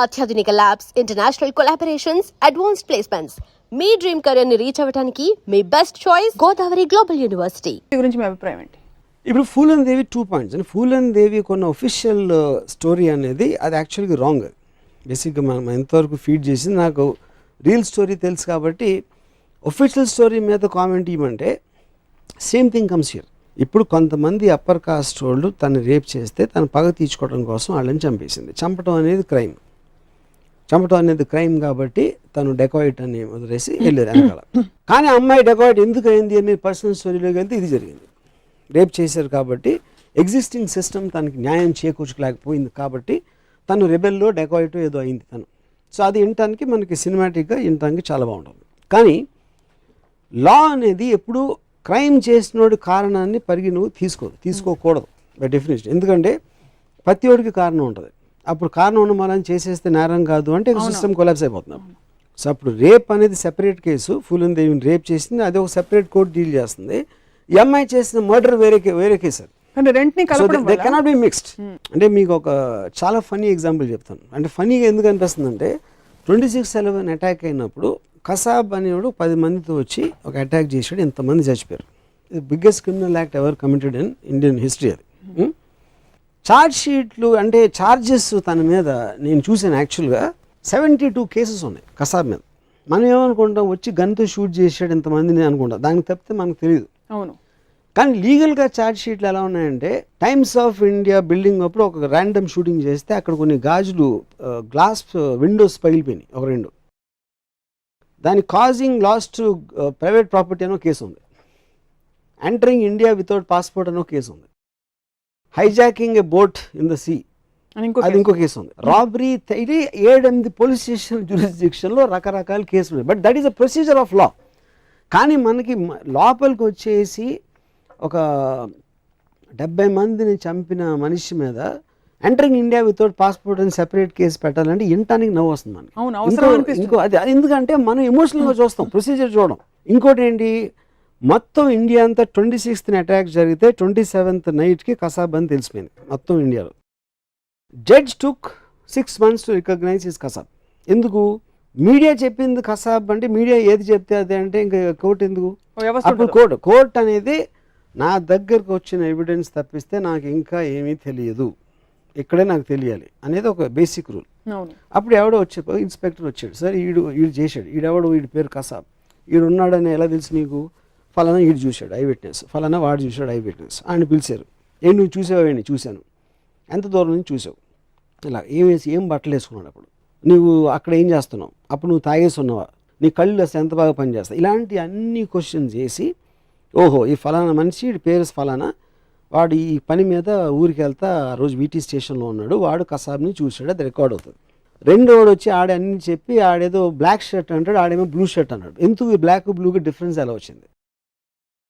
అత్యాధునిక labs, international collaborations, advanced placements. మీ dream career ని రీచ్ అవ్వడానికి మీ best choice Godavari Global University. గురించి మీ అభిప్రాయం ఏంటి? ఇప్పుడు ఫూల్ అండ్ దేవి 2 పాయింట్స్ అండి. ఫూల్ అండ్ దేవి కొన్న ఒఫిషియల్ స్టోరీ అనేది అది యాక్చువల్గా రాంగ్. బేసిక్గా మనం ఎంతవరకు ఫీడ్ చేసింది నాకు రియల్ స్టోరీ తెలుసు కాబట్టి ఒఫిషియల్ స్టోరీ మీద కామెంట్ ఇవ్వమంటే సేమ్ థింగ్ కమ్స్ హియర్. ఇప్పుడు కొంతమంది అప్పర్ కాస్ట్ వాళ్ళు తను రేప్ చేస్తే తను పగ తీర్చుకోవడం కోసం వాళ్ళని చంపేసింది. చంపడం అనేది క్రైమ్ కాబట్టి తను డెకాయిట్ అని వదిలేసి వెళ్ళారు వెనకాల. కానీ అమ్మాయి డెకాయిట్ ఎందుకు అయింది అని పర్సనల్ స్టోరీలోకి వెళ్తే ఇది జరిగింది. రేప్ చేశారు కాబట్టి ఎగ్జిస్టింగ్ సిస్టమ్ తనకి న్యాయం చేకూర్చలేకపోయింది కాబట్టి తను రెబెల్లో డెకాయిట్ ఏదో అయింది తను. సో అది వినటానికి మనకి సినిమాటిక్గా వినటానికి చాలా బాగుంటుంది. కానీ లా అనేది ఎప్పుడు క్రైమ్ చేసినోడి కారణాన్ని నువ్వు తీసుకోకూడదు బై డెఫినేషన్. ఎందుకంటే ప్రతి ఒడికి కారణం ఉంటుంది. అప్పుడు కారణం ఉన్న మనం చేసేస్తే నేరం కాదు అంటే సిస్టమ్ కొలాప్స్ అయిపోతున్నాం. సో అప్పుడు రేప్ అనేది సెపరేట్ కేసు. ఫూల్ అండ్ దేవిని రేప్ చేసింది, అది ఒక సెపరేట్ కోర్టు డీల్ చేస్తుంది. ఈ అమ్మాయి చేసిన మర్డర్ వేరే కేసు అది. They cannot be mixed. అంటే మీకు ఒక చాలా ఫనీ ఎగ్జాంపుల్ చెప్తాను. అంటే ఫనీగా ఎందుకు అనిపిస్తుందంటే 26/11 అటాక్ అయినప్పుడు కసాబ్ అనేవాడు 10 మందితో వచ్చి ఒక అటాక్ చేశాడు, ఇంతమంది చచ్చిపోయారు. ఇది biggest criminal act ever committed in Indian history అది. ఛార్జ్ షీట్లు అంటే ఛార్జెస్ తన మీద నేను చూసాను. యాక్చువల్గా 72 కేసెస్ ఉన్నాయి కసాబ్ మీద. మనం ఏమనుకుంటాం, వచ్చి గన్తో షూట్ చేసాడు ఇంతమందిని అనుకుంటాం, దానికి తప్పితే మనకు తెలియదు. అవును. కానీ లీగల్గా ఛార్జ్ షీట్లు ఎలా ఉన్నాయంటే టైమ్స్ ఆఫ్ ఇండియా బిల్డింగ్ అప్పుడు ఒక ర్యాండమ్ షూటింగ్ చేస్తే అక్కడ కొన్ని గాజులు గ్లాస్ విండోస్ పగిలిపోయినాయి ఒక 2. దాని causing loss to private property అనో కేసు ఉంది. ఎంటరింగ్ ఇండియా వితౌట్ పాస్పోర్ట్ అనో కేసు ఉంది. Hijacking a boat in the sea అది ఇంకో కేసు ఉంది. రాబరీ, ఇది 7-8 పోలీస్ స్టేషన్ జ్యూరిస్డిక్షన్లో రకరకాల కేసులు. But that is a procedure of law. కానీ మనకి లోపలికి వచ్చేసి ఒక 70 మందిని చంపిన మనిషి మీద ఎంటరింగ్ ఇండియా వితౌట్ పాస్పోర్ట్ అని సెపరేట్ కేసు పెట్టాలంటే ఇంటానికి నవ్వు వస్తుంది మనకి. ఇంకో అది ఎందుకంటే మనం ఎమోషనల్గా చూస్తాం, ప్రొసీజర్ చూడడం. ఇంకోటి ఏంటి, మొత్తం ఇండియా అంతా 26th అటాక్ జరిగితే 27th నైట్కి కసాబ్ అని తెలిసిపోయింది మొత్తం ఇండియాలో. Judge took 6 months to recognise his Kasab. ఎందుకు? మీడియా చెప్పింది కసాబ్ అంటే మీడియా ఏది చెప్తే అదే అంటే ఇంకా కోర్టు ఎందుకు? అప్పుడు కోర్టు అనేది నా దగ్గరకు వచ్చిన ఎవిడెన్స్ తప్పిస్తే నాకు ఇంకా ఏమీ తెలియదు, ఇక్కడే నాకు తెలియాలి అనేది ఒక బేసిక్ రూల్. అప్పుడు ఎవడో ఇన్స్పెక్టర్ వచ్చాడు, సరే ఈడు చేశాడు, వీడి పేరు కసాబ్, ఈడు ఉన్నాడని ఎలా తెలుసు నీకు? ఫలానా ఈడు చూశాడు ఐ విట్నెస్, ఫలానా వాడు చూశాడు ఐ విట్నెస్. ఆయన పిలిచారు, నువ్వు చూసావేంటి? చూశాను. ఎంత దూరం నుంచి చూసావు? ఇలా ఏం బట్టలు వేసుకున్నాడు? అప్పుడు నువ్వు అక్కడ ఏం చేస్తున్నావు? అప్పుడు నువ్వు తాగేసి ఉన్నావా? నీ కళ్ళు అసలు ఎంత బాగా పనిచేస్తాయి? ఇలాంటి అన్ని క్వశ్చన్స్ చేసి, ఓహో ఈ ఫలానా మనిషి వీడి పేరు ఫలానా, వాడు ఈ పని మీద ఊరికి వెళ్తా ఆ రోజు వీటీ స్టేషన్లో ఉన్నాడు, వాడు కసాబ్ని చూశాడు, అది రికార్డ్ అవుతుంది. రెండోడు వచ్చి ఆడే అన్ని చెప్పి ఆడేదో బ్లాక్ షర్ట్ అంటాడు, ఆడేమో బ్లూ షర్ట్ అన్నాడు. ఎందుకు ఈ బ్లాక్ బ్లూకి డిఫరెన్స్ ఎలా వచ్చింది?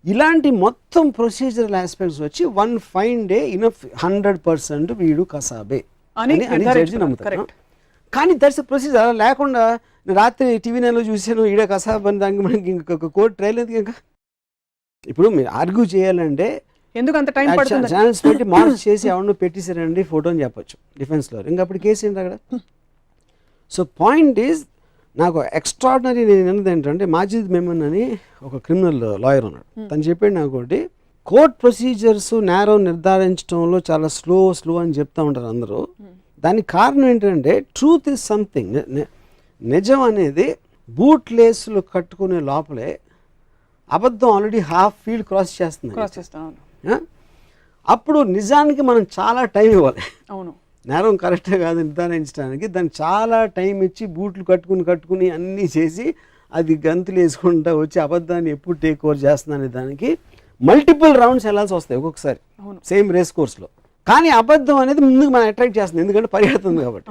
ఇలాంటి మొత్తం ప్రొసీజరల్ ఆస్పెక్ట్స్ వచ్చి వన్ ఫైన్ డే ఇనఫ్ 100% వీడు కసాబే అని జడ్జి నమ్ముతారు. కానీ దట్స్ ప్రొసీజర్. అలా లేకుండా రాత్రి టీవీ 9లో చూసాను ఈడే కసాబ్ అని, దానికి మనకి ఇంకొక కోర్టు ట్రయల్ ఎందుకు? ఇంకా ఇప్పుడు మీరు ఆర్గ్యూ చేయాలంటే ఎందుకు అంత టైం పడుతుంది? ఛానల్స్ పెట్టి మార్క్స్ చేసి ఎవరినో పెట్టేశారండి ఫోటో అని చెప్పొచ్చు డిఫెన్స్లో. ఇంకా అప్పుడు కేసు ఏంటి అక్కడ? సో పాయింట్ ఈజ్, నాకు ఎక్స్ట్రాడినరీ నేను అన్నది ఏంటంటే మాజిద్ మెమన్ అని ఒక క్రిమినల్ లాయర్ ఉన్నాడు. తను చెప్పాడు నాకు ఒకటి, కోర్ట్ ప్రొసీజర్స్ నేరం నిర్ధారించడంలో చాలా స్లో అని చెప్తా ఉంటారు అందరూ. దానికి కారణం ఏంటంటే ట్రూత్ ఈజ్ సంథింగ్. నిజం అనేది బూట్ లేసులు కట్టుకునే లోపలే అబద్ధం ఆల్రెడీ హాఫ్ ఫీల్డ్ క్రాస్ చేస్తుంది. అప్పుడు నిజానికి మనం చాలా టైం ఇవ్వాలి. అవును, నేరం కరెక్టే కాదు నిర్ధారించడానికి. దాన్ని చాలా టైం ఇచ్చి బూట్లు కట్టుకుని అన్నీ చేసి అది గంతులు వేసుకుంటా వచ్చి అబద్ధాన్ని ఎప్పుడు టేక్ ఓవర్ చేస్తుందనే దానికి మల్టిపుల్ రౌండ్స్ వెళ్ళాల్సి వస్తాయి ఒక్కొక్కసారి సేమ్ రేస్ కోర్స్లో. కానీ అబద్ధం అనేది ముందుకు మనం అట్రాక్ట్ చేస్తుంది, ఎందుకంటే పరిగెడుతుంది కాబట్టి.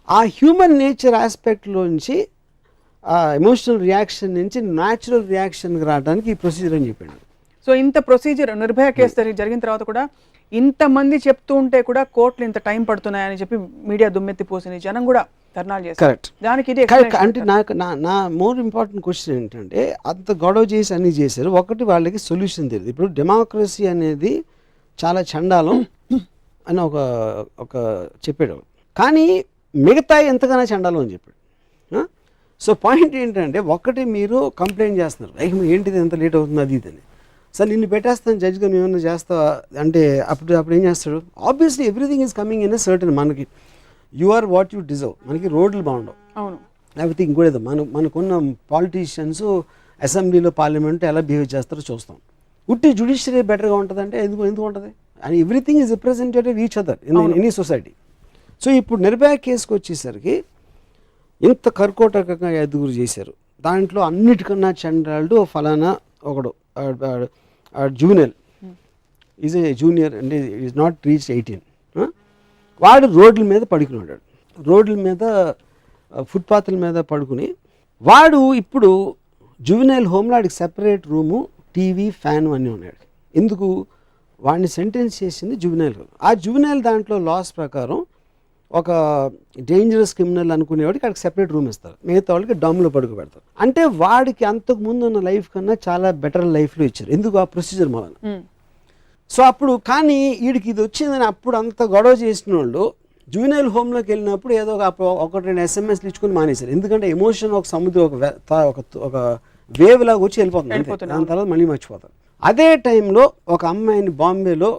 ఆ హ్యూమన్ నేచర్ ఆస్పెక్ట్లోంచి ఆ ఎమోషనల్ రియాక్షన్ నుంచి న్యాచురల్ రియాక్షన్కి రావడానికి ఈ ప్రొసీజర్ అని చెప్పాడు. సో ఇంత ప్రొసీజర్ నిర్భయ కేసు జరిగిన తర్వాత కూడా ఇంతమంది చెప్తూ ఉంటే కూడా కోర్టులు ఇంత టైం పడుతున్నాయని చెప్పి మీడియా దుమ్మెత్తి పోసింది, జనం కూడా ధర్నాలు చేస్తారు. కరెక్ట్. దానికి అంటే నాకు నా మోర్ ఇంపార్టెంట్ క్వశ్చన్ ఏంటంటే, అంత గొడవ చేసి అన్ని చేశారు, ఒకటి వాళ్ళకి సొల్యూషన్ తెలియదు. ఇప్పుడు డెమోక్రసీ అనేది చాలా చండాలం అని ఒక చెప్పాడు. కానీ మిగతా ఎంతగానో చండాలం అని చెప్పాడు. సో పాయింట్ ఏంటంటే ఒకటి మీరు కంప్లైంట్ చేస్తున్నారు, ఏంటిది ఎంత లేట్ అవుతుంది అది ఇదని. సార్ నిన్ను పెట్టేస్తాను జడ్జిగా నువ్వు ఏమన్నా చేస్తావా అంటే అప్పుడు ఏం చేస్తాడు? Obviously everything is coming in a certain, మనకి you are what you deserve. మనకి రోడ్లు బాగుండవు, అవును, లేకపోతే ఇంకోటి మనకున్న పాలిటీషియన్స్ అసెంబ్లీలో పార్లమెంట్ ఎలా బిహేవ్ చేస్తారో చూస్తాం. ఉట్టి జ్యుడిషియరీ బెటర్గా ఉంటుందంటే ఎందుకు ఉంటుంది? And everything is representative each other in any society. So ఇప్పుడు నిర్భయ కేసుకు వచ్చేసరికి ఇంత కర్కోటకంగా ఎదుగురు చేశారు. దాంట్లో అన్నిటికన్నా చండాలుడు ఫలానా ఒకడు జూనియర్ ఈజ్ ఏ జూనియర్ అంటే ఈజ్ నాట్ రీచ్ 18. వాడు రోడ్ల మీద పడుకున్నాడు, రోడ్ల మీద ఫుట్పాత్ల మీద పడుకుని వాడు ఇప్పుడు జువెనైల్ హోమ్లో వాడికి సెపరేట్ రూము, టీవీ, ఫ్యాన్ అన్నీ ఉన్నాడు. ఎందుకు? వాడిని సెంటెన్స్ చేసింది జువెనైల్ హోమ్. ఆ జువెనైల్ దాంట్లో లాస్ ప్రకారం ఒక డేంజరస్ క్రిమినల్ అనుకునేవాడికి వాడికి సెపరేట్ రూమ్ ఇస్తారు, మిగతా వాళ్ళకి డమ్లో పడుకోబెడతారు. అంటే వాడికి అంతకు ముందు ఉన్న లైఫ్ కన్నా చాలా బెటర్ లైఫ్లో ఇచ్చారు. ఎందుకు? ఆ ప్రొసీజర్ వలన. సో అప్పుడు కానీ వీడికి ఇది వచ్చిందని అప్పుడు అంత గొడవ చేసిన వాళ్ళు జువెనైల్ హోమ్లోకి వెళ్ళినప్పుడు ఏదో ఒకటి 2 SMSలు ఇచ్చుకొని మానేశారు. ఎందుకంటే ఎమోషన్ ఒక సముద్రం ఒక వేవ్ లాగా వచ్చి వెళ్ళిపోతుంది, దాని తర్వాత మళ్ళీ మర్చిపోతారు. అదే టైంలో ఒక అమ్మాయిని బాంబేలో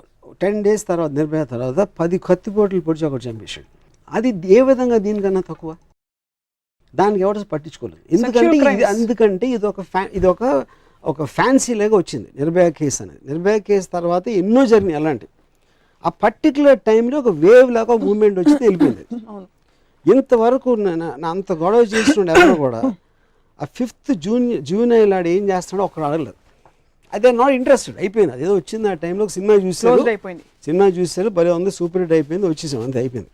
10 days తర్వాత నిర్భయ తర్వాత 10 కత్తిపోట్లు పొడిచి ఒకటి చంపేశాడు. అది ఏ విధంగా దీనికన్నా తక్కువ? దానికి ఎవరు పట్టించుకోలేదు. ఎందుకంటే ఇది ఒక ఫ్యాన్సీ లాగా వచ్చింది నిర్భయ కేసు అనేది. నిర్భయ కేసు తర్వాత ఎన్నో జరిగినాయి అలాంటివి. ఆ పర్టికులర్ టైంలో ఒక వేవ్ లాగా మూవ్మెంట్ వచ్చి వెళ్ళిపోయింది. ఇంతవరకు అంత గొడవ చేస్తున్నాడు ఎవరు కూడా ఆ 5th జూనియర్ ఆడు ఏం చేస్తున్నాడో ఒకరు అడగలేదు. అదే నాట్ ఇంట్రెస్టెడ్, అయిపోయింది. అదేదో వచ్చింది ఆ టైంలో సినిమా చూసారు, భలే ఉంది, సూపర్ హిట్ అయిపోయింది, వచ్చేసాం, అంతే అయిపోయింది.